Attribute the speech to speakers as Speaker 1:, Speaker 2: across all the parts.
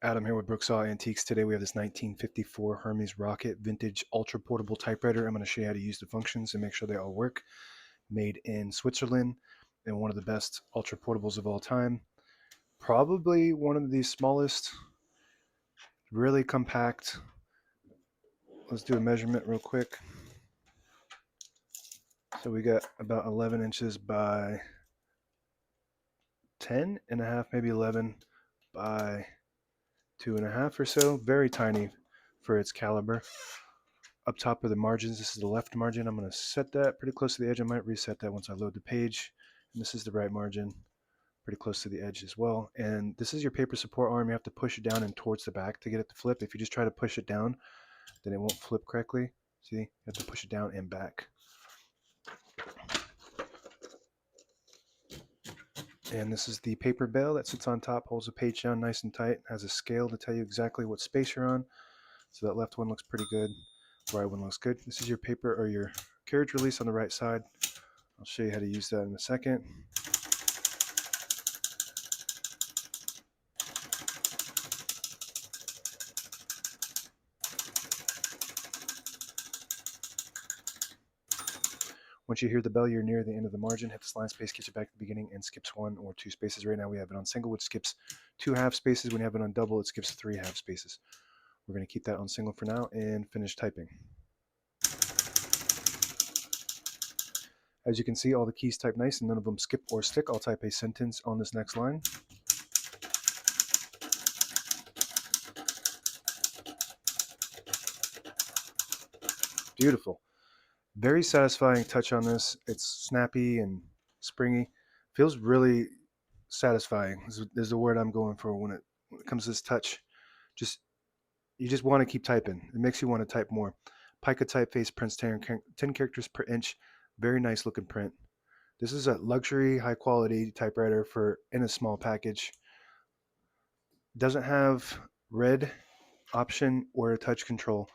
Speaker 1: Adam here with Brooksaw Antiques. Today we have this 1954 Hermes Rocket vintage ultra portable typewriter. I'm going to show you how to use the functions and make sure they all work. Made in Switzerland and one of the best ultra portables of all time. Probably one of the smallest, really compact. Let's do a measurement real quick. So we got about 11 inches by 10 and a half, maybe 11 by 2.5 or so. Very tiny for its caliber. Up top are the margins. This is the left margin. I'm going to set that pretty close to the edge. I might reset that once I load the page. And this is the right margin, pretty close to the edge as well. And this is your paper support arm. You have to push it down and towards the back to get it to flip. If you just try to push it down, then it won't flip correctly. See, you have to push it down and back. And this is the paper bale that sits on top, holds the page down nice and tight, has a scale to tell you exactly what space you're on. So that left one looks pretty good. Right one looks good. This is your paper or your carriage release on the right side. I'll show you how to use that in a second. Once you hear the bell, you're near the end of the margin. Hit this line space, gets you back to the beginning, and skips 1 or 2 spaces. Right now we have it on single, which skips 2 half spaces. When you have it on double, it skips 3 half spaces. We're going to keep that on single for now and finish typing. As you can see, all the keys type nice and none of them skip or stick. I'll type a sentence on this next line. Beautiful. Very satisfying touch on this. It's snappy and springy. Feels really satisfying is the word I'm going for when it comes to this touch. You just want to keep typing. It makes you want to type more. Pica typeface prints 10 characters per inch. Very nice looking print. This is a luxury, high quality typewriter in a small package. Doesn't have red option or a touch control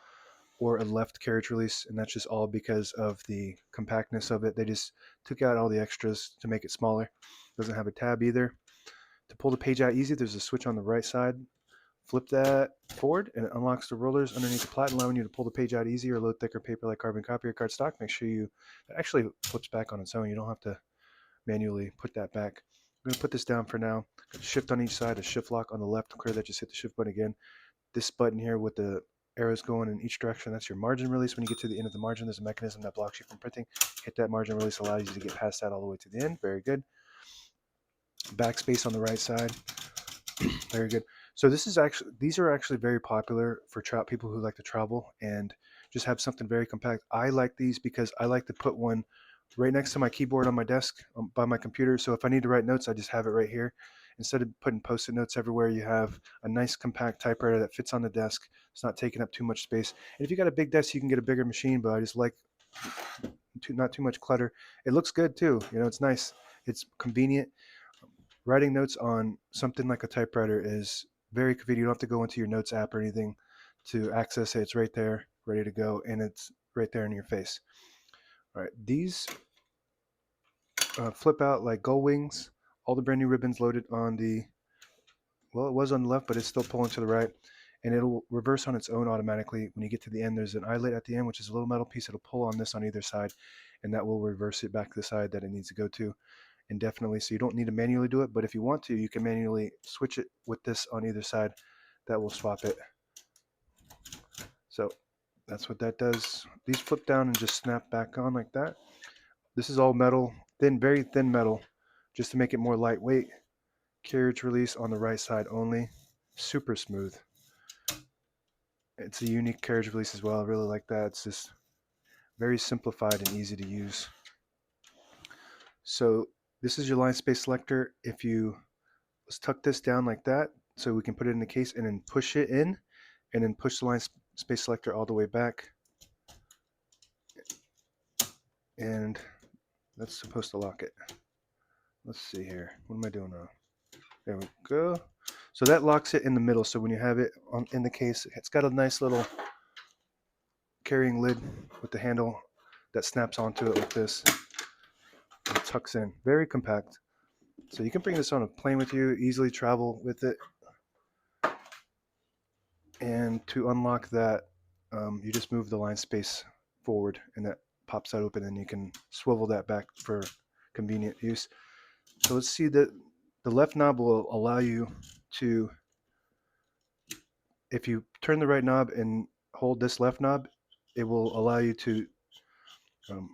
Speaker 1: or a left carriage release, and that's just all because of the compactness of it. They just took out all the extras to make it smaller. Doesn't have a tab either. To pull the page out easy, there's a switch on the right side. Flip that forward and it unlocks the rollers underneath the plat, allowing you to pull the page out easy or load thicker paper like carbon copy or cardstock. Make sure it actually flips back on its own. You don't have to manually put that back. I'm going to put this down for now. Shift on each side, a shift lock on the left. Clear that, just hit the shift button again. This button here with the arrows going in each direction, that's your margin release. When you get to the end of the margin, there's a mechanism that blocks you from printing. Hit that margin release, allows you to get past that all the way to the end. Very good. Backspace on the right side. Very good. So these are actually very popular for people who like to travel and just have something very compact. I like these because I like to put one right next to my keyboard on my desk by my computer. So if I need to write notes, I just have it right here. Instead of putting post-it notes everywhere, you have a nice compact typewriter that fits on the desk. It's not taking up too much space. And if you got a big desk, you can get a bigger machine, but I just like not too much clutter. It looks good too. It's nice. It's convenient. Writing notes on something like a typewriter is very convenient. You don't have to go into your notes app or anything to access it. It's right there, ready to go, and it's right there in your face. All right, these flip out like gull wings. All the brand new ribbons loaded on it was on the left, but it's still pulling to the right, and it'll reverse on its own automatically. When you get to the end, there's an eyelet at the end, which is a little metal piece. It'll pull on this on either side, and that will reverse it back to the side that it needs to go to indefinitely. So you don't need to manually do it, but if you want to, you can manually switch it with this on either side. That will swap it. So that's what that does. These flip down and just snap back on like that. This is all metal, very thin metal, just to make it more lightweight. Carriage release on the right side only. Super smooth. It's a unique carriage release as well. I really like that. It's just very simplified and easy to use. So this is your line space selector. Let's tuck this down like that so we can put it in the case and then push it in and then push the line space selector all the way back. And that's supposed to lock it. Let's see here. What am I doing now? There we go. So that locks it in the middle. So when you have it in the case, it's got a nice little carrying lid with the handle that snaps onto it like this. It tucks in. Very compact. So you can bring this on a plane with you, easily travel with it. And to unlock that, you just move the line space forward, and that pops that open, and you can swivel that back for convenient use. So let's see that the left knob will allow you to, if you turn the right knob and hold this left knob, it will allow you to um,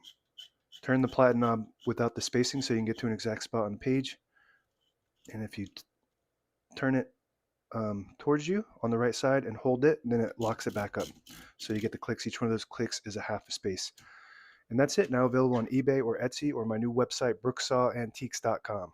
Speaker 1: turn the platen knob without the spacing so you can get to an exact spot on the page. And if you turn it towards you on the right side and hold it, then it locks it back up. So you get the clicks. Each one of those clicks is a half a space. And that's it. Now available on eBay or Etsy or my new website, brooksawantiques.com.